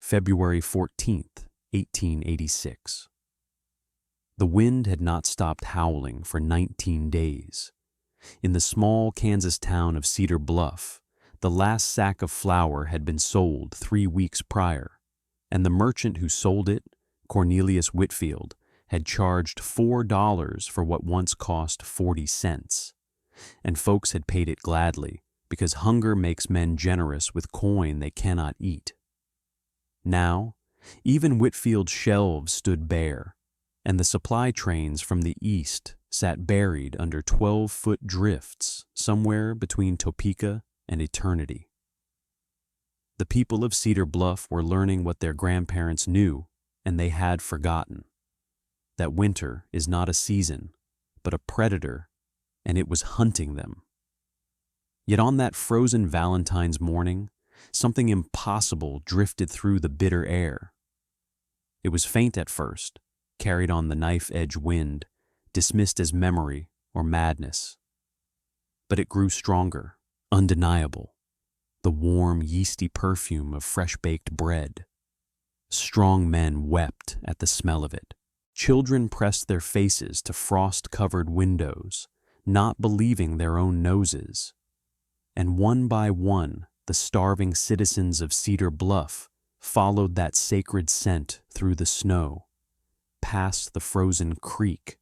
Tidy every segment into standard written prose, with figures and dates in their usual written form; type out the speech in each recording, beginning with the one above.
February 14th, 1886. The wind had not stopped howling for 19 days. In the small Kansas town of Cedar Bluff, the last sack of flour had been sold 3 weeks prior, and the merchant who sold it, Cornelius Whitfield, had charged $4 for what once cost 40 cents. And folks had paid it gladly, because hunger makes men generous with coin they cannot eat. Now, even Whitfield's shelves stood bare, and the supply trains from the east sat buried under 12-foot drifts somewhere between Topeka and eternity. The people of Cedar Bluff were learning what their grandparents knew and they had forgotten, that winter is not a season, but a predator, and it was hunting them. Yet on that frozen Valentine's morning, something impossible drifted through the bitter air. It was faint at first, carried on the knife-edge wind, dismissed as memory or madness. But it grew stronger, undeniable, the warm, yeasty perfume of fresh-baked bread. Strong men wept at the smell of it. Children pressed their faces to frost-covered windows, not believing their own noses. And one by one, the starving citizens of Cedar Bluff followed that sacred scent through the snow, past the frozen creek,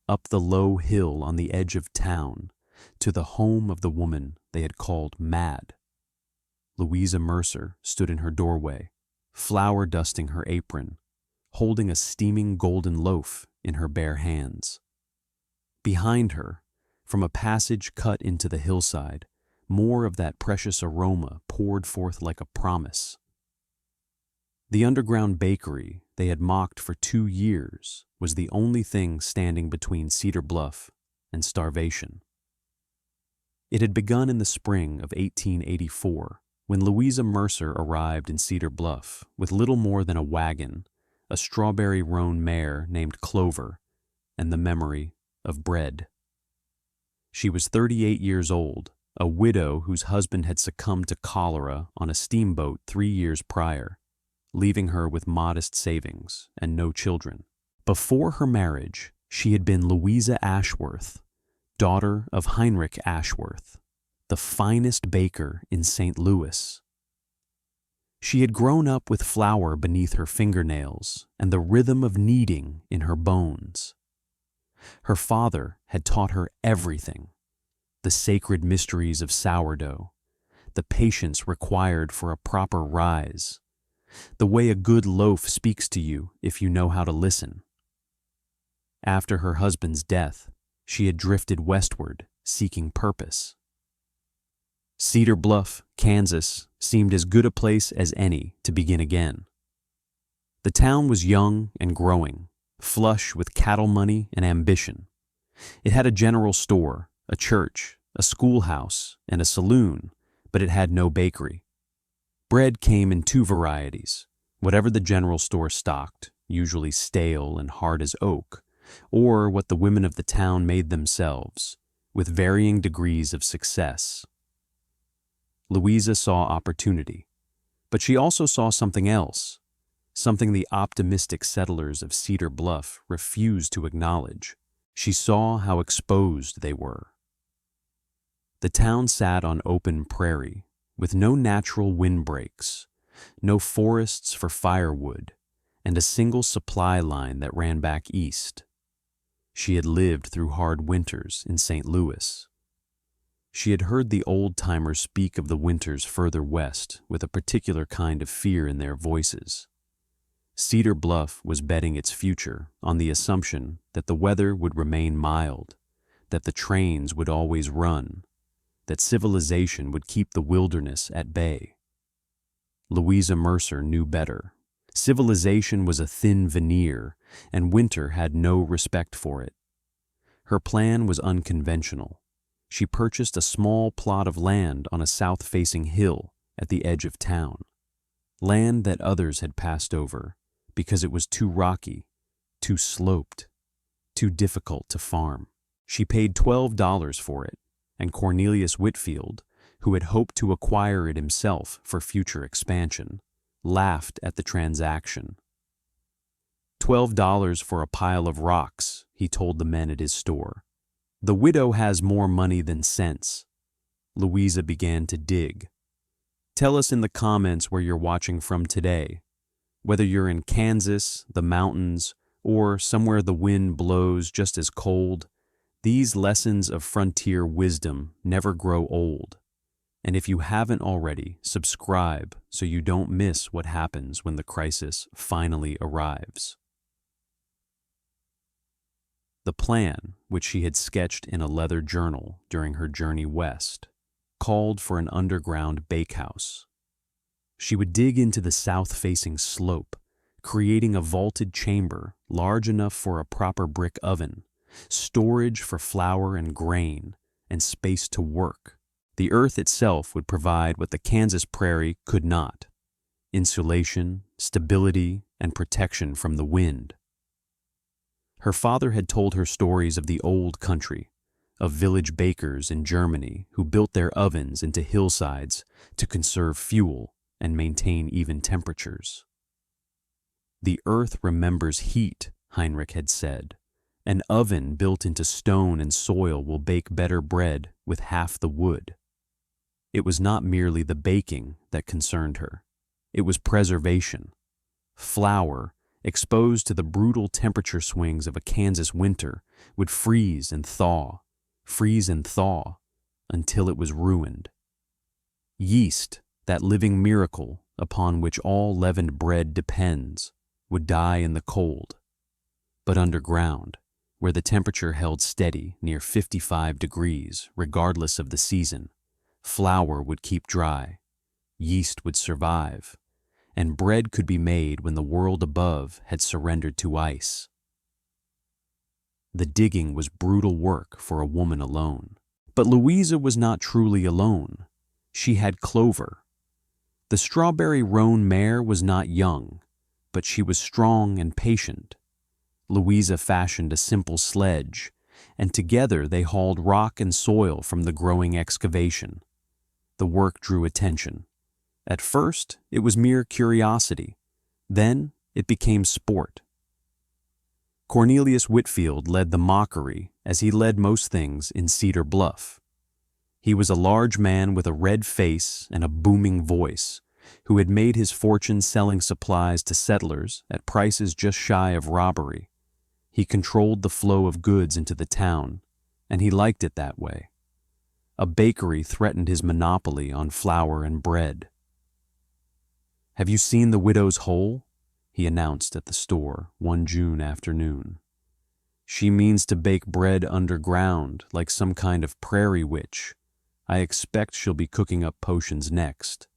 up the low hill on the edge of town, to the home of the woman they had called mad. Louisa Mercer stood in her doorway, flour dusting her apron, holding a steaming golden loaf in her bare hands. Behind her, from a passage cut into the hillside, more of that precious aroma poured forth like a promise. The underground bakery they had mocked for 2 years was the only thing standing between Cedar Bluff and starvation. It had begun in the spring of 1884, when Louisa Mercer arrived in Cedar Bluff with little more than a wagon, a strawberry roan mare named Clover, and the memory of bread. She was 38 years old, a widow whose husband had succumbed to cholera on a steamboat 3 years prior, leaving her with modest savings and no children. Before her marriage, she had been Louisa Ashworth, daughter of Heinrich Ashworth, the finest baker in St. Louis. She had grown up with flour beneath her fingernails and the rhythm of kneading in her bones. Her father had taught her everything: the sacred mysteries of sourdough, the patience required for a proper rise, the way a good loaf speaks to you if you know how to listen. After her husband's death, she had drifted westward, seeking purpose. Cedar Bluff, Kansas, seemed as good a place as any to begin again. The town was young and growing, flush with cattle money and ambition. It had a general store, a church, a schoolhouse, and a saloon, but it had no bakery. Bread came in 2 varieties, whatever the general store stocked, usually stale and hard as oak, or what the women of the town made themselves, with varying degrees of success. Louisa saw opportunity, but she also saw something else, something the optimistic settlers of Cedar Bluff refused to acknowledge. She saw how exposed they were. The town sat on open prairie, with no natural windbreaks, no forests for firewood, and a single supply line that ran back east. She had lived through hard winters in St. Louis. She had heard the old-timers speak of the winters further west with a particular kind of fear in their voices. Cedar Bluff was betting its future on the assumption that the weather would remain mild, that the trains would always run, that civilization would keep the wilderness at bay. Louisa Mercer knew better. Civilization was a thin veneer, and winter had no respect for it. Her plan was unconventional. She purchased a small plot of land on a south-facing hill at the edge of town, land that others had passed over because it was too rocky, too sloped, too difficult to farm. She paid $12 for it, and Cornelius Whitfield, who had hoped to acquire it himself for future expansion, laughed at the transaction. $12 for a pile of rocks, he told the men at his store. The widow has more money than sense. Louisa began to dig. Tell us in the comments where you're watching from today. Whether you're in Kansas, the mountains, or somewhere the wind blows just as cold, these lessons of frontier wisdom never grow old. And if you haven't already, subscribe so you don't miss what happens when the crisis finally arrives. The plan, which she had sketched in a leather journal during her journey west, called for an underground bakehouse. She would dig into the south-facing slope, creating a vaulted chamber large enough for a proper brick oven, storage for flour and grain, and space to work. The earth itself would provide what the Kansas prairie could not: insulation, stability, and protection from the wind. Her father had told her stories of the old country, of village bakers in Germany who built their ovens into hillsides to conserve fuel and maintain even temperatures. The earth remembers heat, Heinrich had said. An oven built into stone and soil will bake better bread with half the wood. It was not merely the baking that concerned her. It was preservation. Flour, exposed to the brutal temperature swings of a Kansas winter, would freeze and thaw, until it was ruined. Yeast, that living miracle upon which all leavened bread depends, would die in the cold. But underground, where the temperature held steady near 55 degrees regardless of the season, flour would keep dry, yeast would survive, and bread could be made when the world above had surrendered to ice. The digging was brutal work for a woman alone. But Louisa was not truly alone. She had Clover. The strawberry roan mare was not young, but she was strong and patient. Louisa fashioned a simple sledge, and together they hauled rock and soil from the growing excavation. The work drew attention. At first, it was mere curiosity. Then, it became sport. Cornelius Whitfield led the mockery, as he led most things in Cedar Bluff. He was a large man with a red face and a booming voice, who had made his fortune selling supplies to settlers at prices just shy of robbery. He controlled the flow of goods into the town, and he liked it that way. A bakery threatened his monopoly on flour and bread. "Have you seen the widow's hole?" he announced at the store one June afternoon. "She means to bake bread underground like some kind of prairie witch. I expect she'll be cooking up potions next."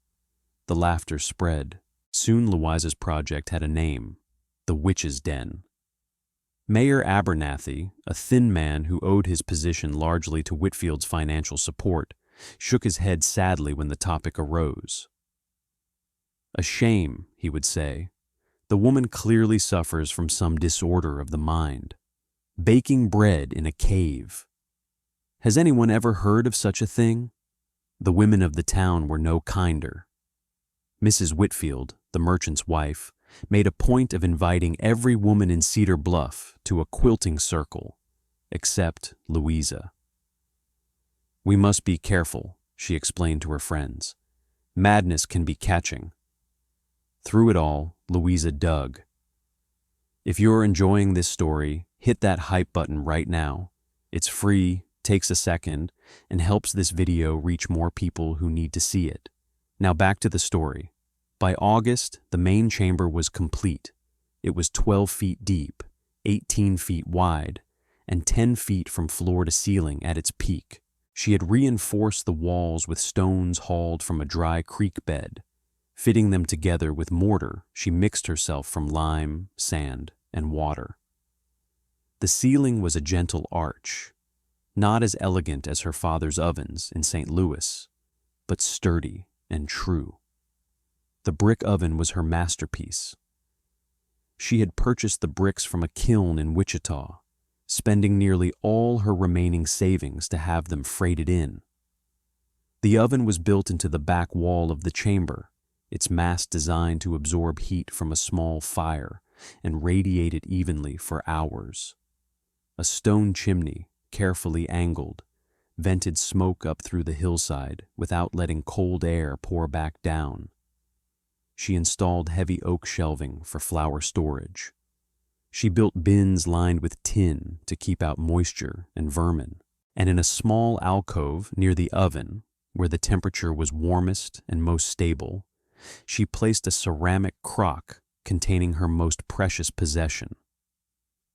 The laughter spread. Soon Louisa's project had a name: the Witch's Den. Mayor Abernathy, a thin man who owed his position largely to Whitfield's financial support, shook his head sadly when the topic arose. "A shame," he would say. "The woman clearly suffers from some disorder of the mind. Baking bread in a cave. Has anyone ever heard of such a thing?" The women of the town were no kinder. Mrs. Whitfield, the merchant's wife, made a point of inviting every woman in Cedar Bluff to a quilting circle, except Louisa. "We must be careful," she explained to her friends. "Madness can be catching." Through it all, Louisa dug. If you're enjoying this story, hit that hype button right now. It's free, takes a second, and helps this video reach more people who need to see it. Now back to the story. By August, the main chamber was complete. It was 12 feet deep, 18 feet wide, and 10 feet from floor to ceiling at its peak. She had reinforced the walls with stones hauled from a dry creek bed. Fitting them together with mortar, she mixed herself from lime, sand, and water. The ceiling was a gentle arch, not as elegant as her father's ovens in St. Louis, but sturdy and true. The brick oven was her masterpiece. She had purchased the bricks from a kiln in Wichita, spending nearly all her remaining savings to have them freighted in. The oven was built into the back wall of the chamber. its mass designed to absorb heat from a small fire and radiate it evenly for hours. A stone chimney, carefully angled, vented smoke up through the hillside without letting cold air pour back down. She installed heavy oak shelving for flour storage. She built bins lined with tin to keep out moisture and vermin. And in a small alcove near the oven, where the temperature was warmest and most stable, she placed a ceramic crock containing her most precious possession,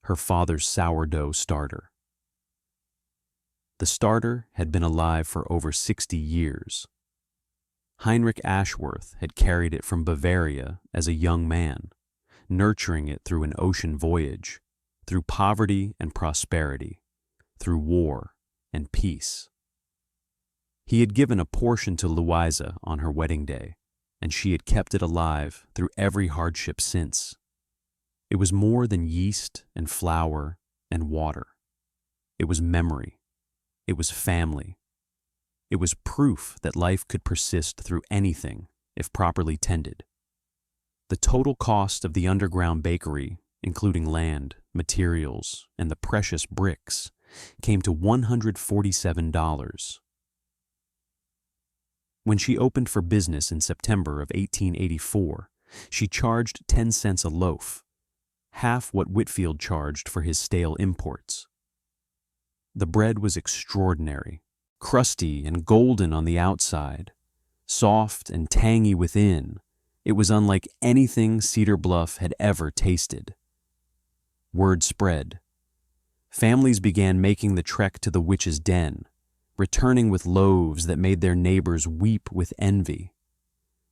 her father's sourdough starter. The starter had been alive for over 60 years. Heinrich Ashworth had carried it from Bavaria as a young man, nurturing it through an ocean voyage, through poverty and prosperity, through war and peace. He had given a portion to Louisa on her wedding day, and she had kept it alive through every hardship since. It was more than yeast and flour and water. It was memory. It was family. It was proof that life could persist through anything if properly tended. The total cost of the underground bakery, including land, materials, and the precious bricks, came to $147. When she opened for business in September of 1884, she charged 10 cents a loaf, half what Whitfield charged for his stale imports. The bread was extraordinary, crusty and golden on the outside, soft and tangy within. It was unlike anything Cedar Bluff had ever tasted. Word spread. Families began making the trek to the witch's den, returning with loaves that made their neighbors weep with envy.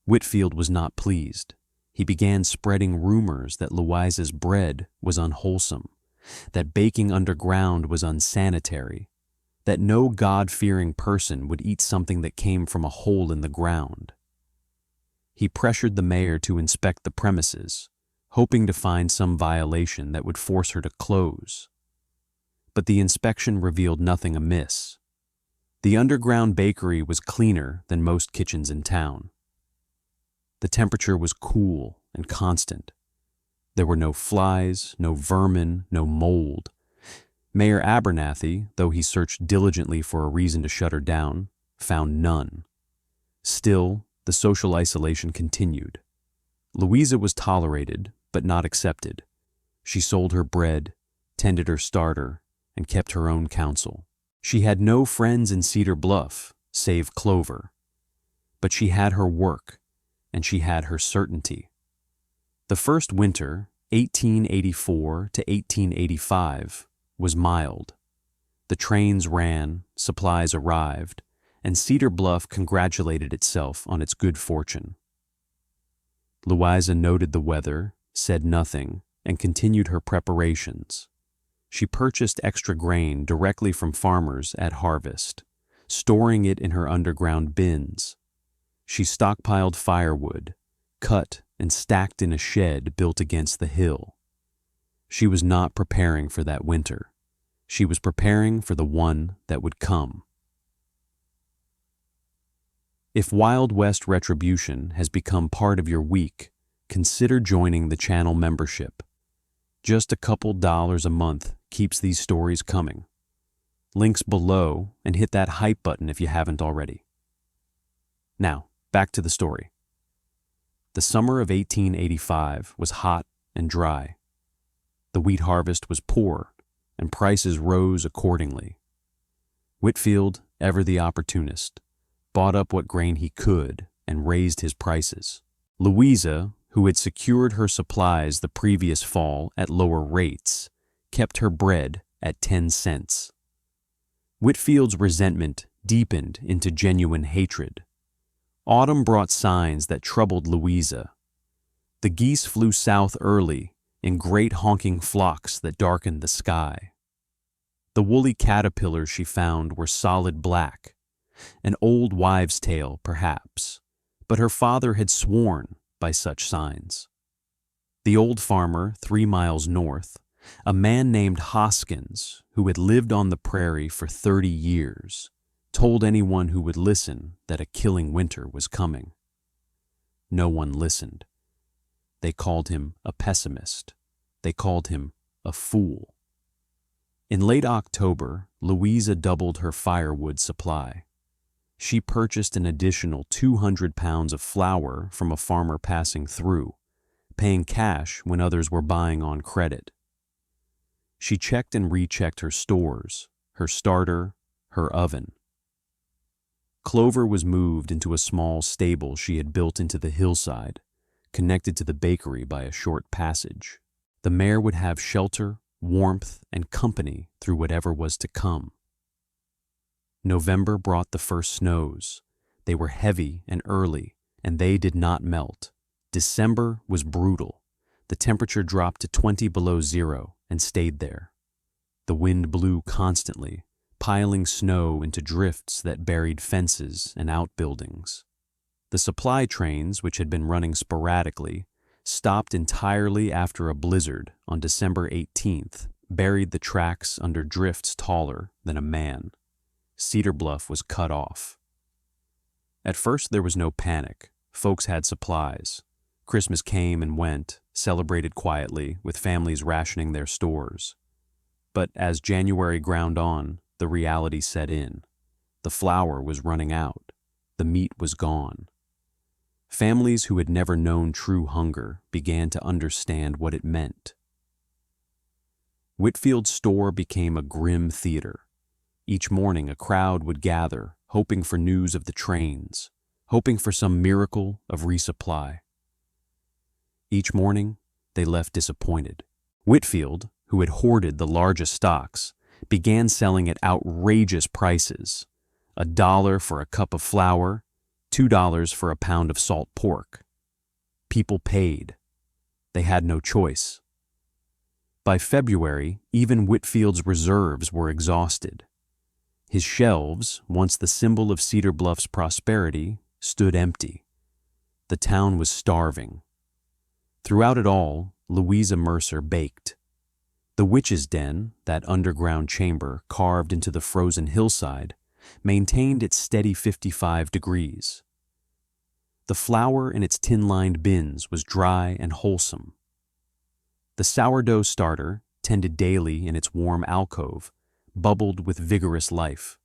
Whitfield was not pleased. He began spreading rumors that Louisa's bread was unwholesome, that baking underground was unsanitary, that no God-fearing person would eat something that came from a hole in the ground. He pressured the mayor to inspect the premises, hoping to find some violation that would force her to close. But the inspection revealed nothing amiss. The underground bakery was cleaner than most kitchens in town. The temperature was cool and constant. There were no flies, no vermin, no mold. Mayor Abernathy, though he searched diligently for a reason to shut her down, found none. Still, the social isolation continued. Louisa was tolerated, but not accepted. She sold her bread, tended her starter, and kept her own counsel. She had no friends in Cedar Bluff, save Clover. But she had her work, and she had her certainty. The first winter, 1884 to 1885, was mild. The trains ran, supplies arrived, and Cedar Bluff congratulated itself on its good fortune. Louisa noted the weather, said nothing, and continued her preparations. She purchased extra grain directly from farmers at harvest, storing it in her underground bins. She stockpiled firewood, cut and stacked in a shed built against the hill. She was not preparing for that winter. She was preparing for the one that would come. If Wild West retribution has become part of your week, consider joining the channel membership. Just a couple dollars a month keeps these stories coming. Links below, and hit that hype button if you haven't already. Now, back to the story. The summer of 1885 was hot and dry. The wheat harvest was poor, and prices rose accordingly. Whitfield, ever the opportunist, bought up what grain he could and raised his prices. Louisa, who had secured her supplies the previous fall at lower rates, kept her bread at 10 cents. Whitfield's resentment deepened into genuine hatred. Autumn brought signs that troubled Louisa. The geese flew south early in great honking flocks that darkened the sky. The woolly caterpillars she found were solid black, an old wives' tale perhaps, but her father had sworn by such signs. The old farmer 3 miles north, a man named Hoskins, who had lived on the prairie for 30 years, told anyone who would listen that a killing winter was coming. no one listened. They called him a pessimist. They called him a fool. In late October, Louisa doubled her firewood supply. She purchased an additional 200 pounds of flour from a farmer passing through, paying cash when others were buying on credit. She checked and rechecked her stores, her starter, her oven. Clover was moved into a small stable she had built into the hillside, connected to the bakery by a short passage. The mare would have shelter, warmth, and company through whatever was to come. November brought the first snows. They were heavy and early, and they did not melt. December was brutal. The temperature dropped to 20 below zero and stayed there. The wind blew constantly, piling snow into drifts that buried fences and outbuildings. The supply trains, which had been running sporadically, stopped entirely after a blizzard on December 18th, buried the tracks under drifts taller than a man. Cedar Bluff was cut off. At first there was no panic. Folks had supplies. Christmas came and went, celebrated quietly, with families rationing their stores. But as January ground on, the reality set in. The flour was running out. The meat was gone. Families who had never known true hunger began to understand what it meant. Whitfield's store became a grim theater. Each morning a crowd would gather, hoping for news of the trains, hoping for some miracle of resupply. Each morning, they left disappointed. Whitfield, who had hoarded the largest stocks, began selling at outrageous prices: $1 for a cup of flour, $2 for a pound of salt pork. People paid. They had no choice. By February, even Whitfield's reserves were exhausted. His shelves, once the symbol of Cedar Bluff's prosperity, stood empty. The town was starving. Throughout it all, Louisa Mercer baked. The witch's den, that underground chamber carved into the frozen hillside, maintained its steady 55 degrees. The flour in its tin-lined bins was dry and wholesome. The sourdough starter, tended daily in its warm alcove, bubbled with vigorous life.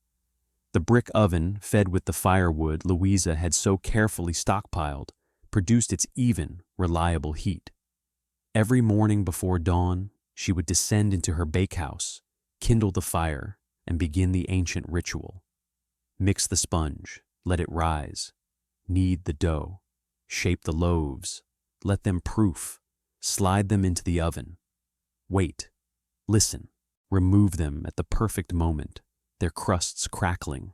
The brick oven, fed with the firewood Louisa had so carefully stockpiled, produced its even, reliable heat. Every morning before dawn, she would descend into her bakehouse, kindle the fire, and begin the ancient ritual. Mix the sponge, let it rise. Knead the dough, shape the loaves, let them proof, slide them into the oven. Wait, listen, remove them at the perfect moment, their crusts crackling,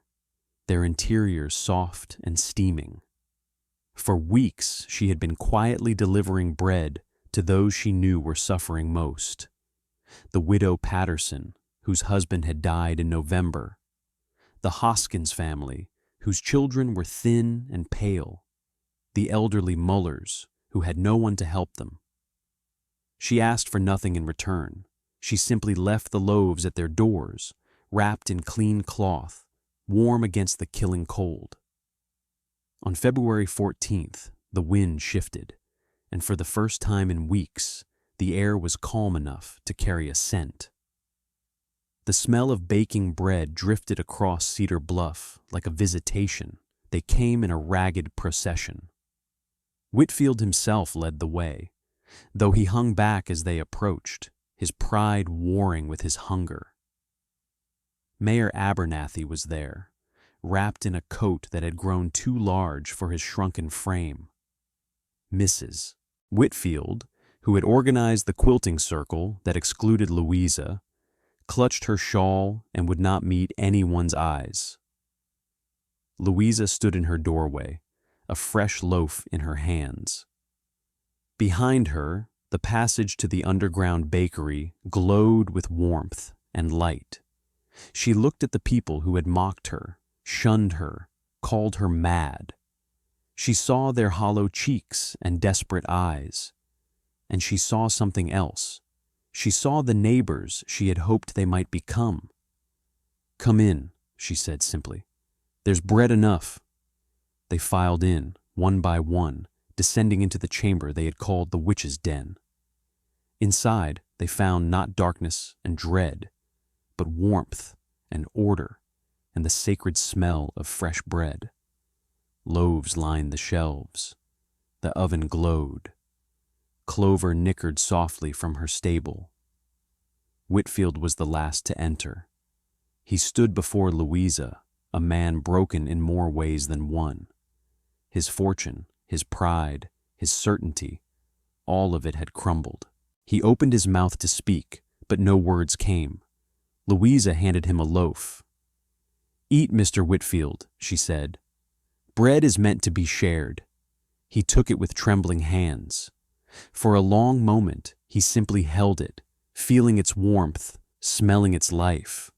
their interiors soft and steaming. For weeks she had been quietly delivering bread to those she knew were suffering most. The widow Patterson, whose husband had died in November. The Hoskins family, whose children were thin and pale. The elderly Mullers, who had no one to help them. She asked for nothing in return. She simply left the loaves at their doors, wrapped in clean cloth, warm against the killing cold. On February 14th, the wind shifted, and for the first time in weeks, the air was calm enough to carry a scent. The smell of baking bread drifted across Cedar Bluff like a visitation. They came in a ragged procession. Whitfield himself led the way, though he hung back as they approached, his pride warring with his hunger. Mayor Abernathy was there, wrapped in a coat that had grown too large for his shrunken frame. Mrs. Whitfield, who had organized the quilting circle that excluded Louisa, clutched her shawl and would not meet anyone's eyes. Louisa stood in her doorway, a fresh loaf in her hands. Behind her, the passage to the underground bakery glowed with warmth and light. She looked at the people who had mocked her, shunned her, called her mad. She saw their hollow cheeks and desperate eyes. And she saw something else. She saw the neighbors she had hoped they might become. "Come in," she said simply. "There's bread enough." They filed in, one by one, descending into the chamber they had called the witch's den. Inside, they found not darkness and dread, but warmth and order and the sacred smell of fresh bread. Loaves lined the shelves. The oven glowed. Clover nickered softly from her stable. Whitfield was the last to enter. He stood before Louisa, a man broken in more ways than one. His fortune, his pride, his certainty, all of it had crumbled. He opened his mouth to speak, but no words came. Louisa handed him a loaf. "Eat, Mr. Whitfield," she said. "Bread is meant to be shared." He took it with trembling hands. For a long moment, he simply held it, feeling its warmth, smelling its life.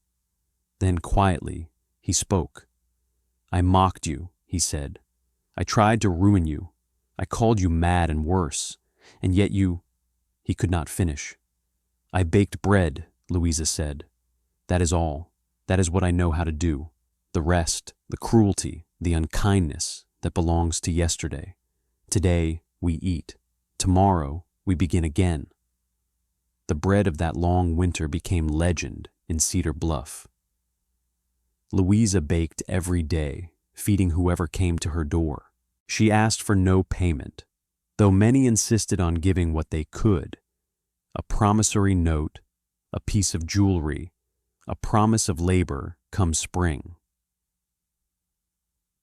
Then quietly, he spoke. "I mocked you," he said. "I tried to ruin you. I called you mad and worse, and yet you—" He could not finish. "I baked bread," Louisa said. "That is all. That is what I know how to do. The rest, the cruelty, the unkindness, that belongs to yesterday. Today, we eat. Tomorrow, we begin again." The bread of that long winter became legend in Cedar Bluff. Louisa baked every day, feeding whoever came to her door. She asked for no payment, though many insisted on giving what they could: a promissory note, a piece of jewelry, a promise of labor come spring.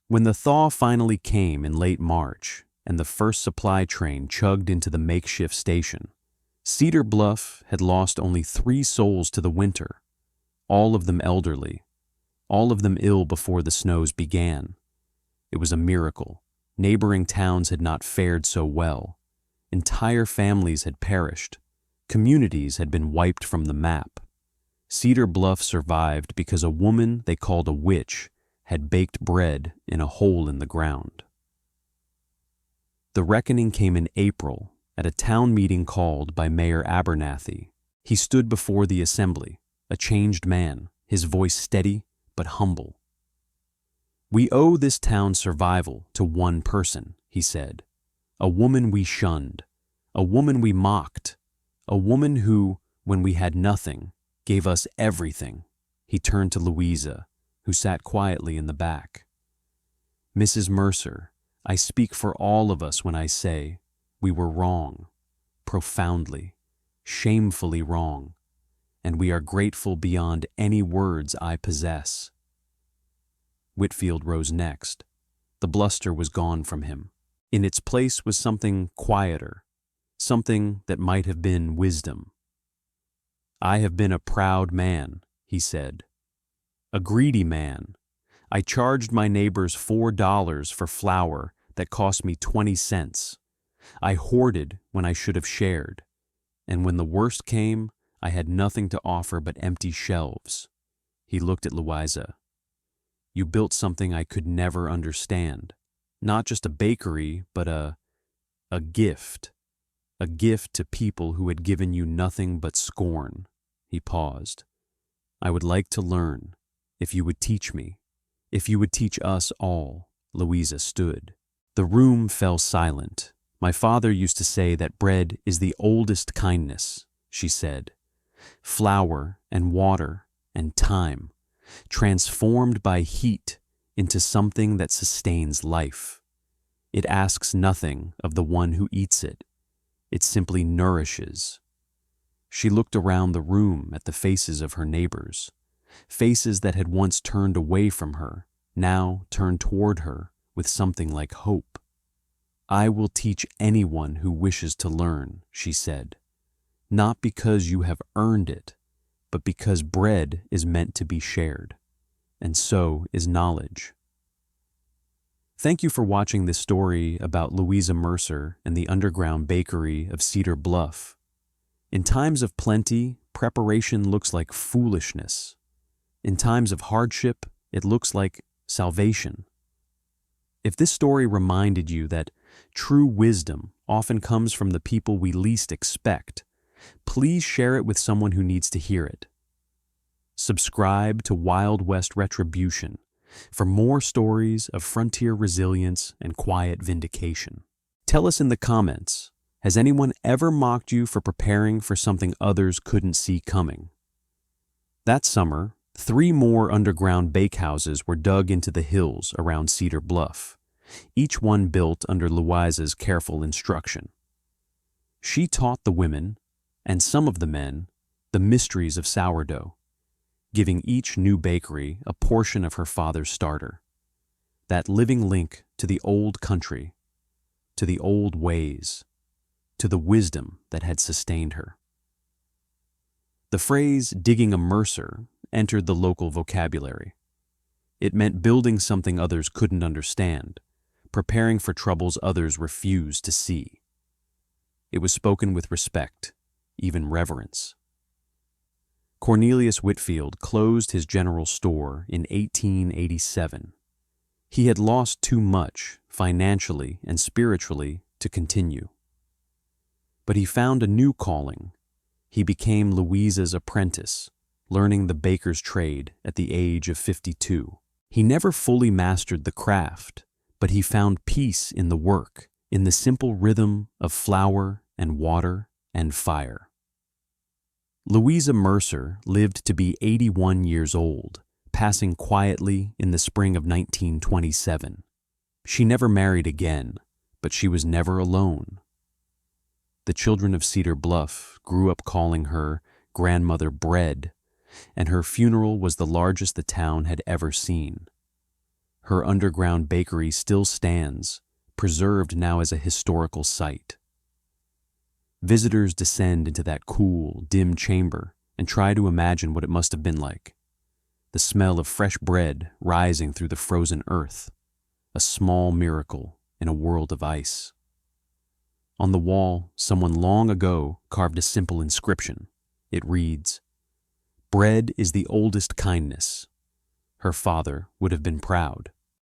When the thaw finally came in late March and the first supply train chugged into the makeshift station, Cedar Bluff had lost only 3 souls to the winter, all of them elderly, all of them ill before the snows began. It was a miracle. Neighboring towns had not fared so well. Entire families had perished. Communities had been wiped from the map. Cedar Bluff survived because a woman they called a witch had baked bread in a hole in the ground. The reckoning came in April at a town meeting called by Mayor Abernathy. He stood before the assembly, a changed man, his voice steady but humble. "We owe this town's survival to one person," he said. "A woman we shunned, a woman we mocked, a woman who, when we had nothing, gave us everything." He turned to Louisa, who sat quietly in the back. "Mrs. Mercer, I speak for all of us when I say we were wrong, profoundly, shamefully wrong, and we are grateful beyond any words I possess." Whitfield rose next. The bluster was gone from him. In its place was something quieter, something that might have been wisdom. "I have been a proud man," he said. "A greedy man. I charged my neighbors $4 for flour that cost me 20 cents. I hoarded when I should have shared. And when the worst came, I had nothing to offer but empty shelves." He looked at Louisa. "You built something I could never understand. Not just a bakery, but a gift. A gift to people who had given you nothing but scorn." He paused. "I would like to learn, if you would teach me, if you would teach us all." Louisa stood. The room fell silent. "My father used to say that bread is the oldest kindness," she said. "Flour and water and time, transformed by heat into something that sustains life. It asks nothing of the one who eats it. It simply nourishes." She looked around the room at the faces of her neighbors, faces that had once turned away from her, now turned toward her with something like hope. "I will teach anyone who wishes to learn," she said, "not because you have earned it, but because bread is meant to be shared, and so is knowledge." Thank you for watching this story about Louisa Mercer and the underground bakery of Cedar Bluff. In times of plenty, preparation looks like foolishness. In times of hardship, it looks like salvation. If this story reminded you that true wisdom often comes from the people we least expect, please share it with someone who needs to hear it. Subscribe to Wild West Retribution for more stories of frontier resilience and quiet vindication. Tell us in the comments, has anyone ever mocked you for preparing for something others couldn't see coming? That summer, 3 more underground bakehouses were dug into the hills around Cedar Bluff, each one built under Louisa's careful instruction. She taught the women, and some of the men, the mysteries of sourdough, giving each new bakery a portion of her father's starter, that living link to the old country, to the old ways, to the wisdom that had sustained her. The phrase digging a mercer entered the local vocabulary. It meant building something others couldn't understand, preparing for troubles others refused to see. It was spoken with respect, even reverence. Cornelius Whitfield closed his general store in 1887. He had lost too much, financially and spiritually, to continue. But he found a new calling. He became Louisa's apprentice, learning the baker's trade at the age of 52. He never fully mastered the craft, but he found peace in the work, in the simple rhythm of flour and water and fire. Louisa Mercer lived to be 81 years old, passing quietly in the spring of 1927. She never married again, but she was never alone. The children of Cedar Bluff grew up calling her Grandmother Bread, and her funeral was the largest the town had ever seen. Her underground bakery still stands, preserved now as a historical site. Visitors descend into that cool, dim chamber and try to imagine what it must have been like. The smell of fresh bread rising through the frozen earth, a small miracle in a world of ice. On the wall, someone long ago carved a simple inscription. It reads, "Bread is the oldest kindness." Her father would have been proud.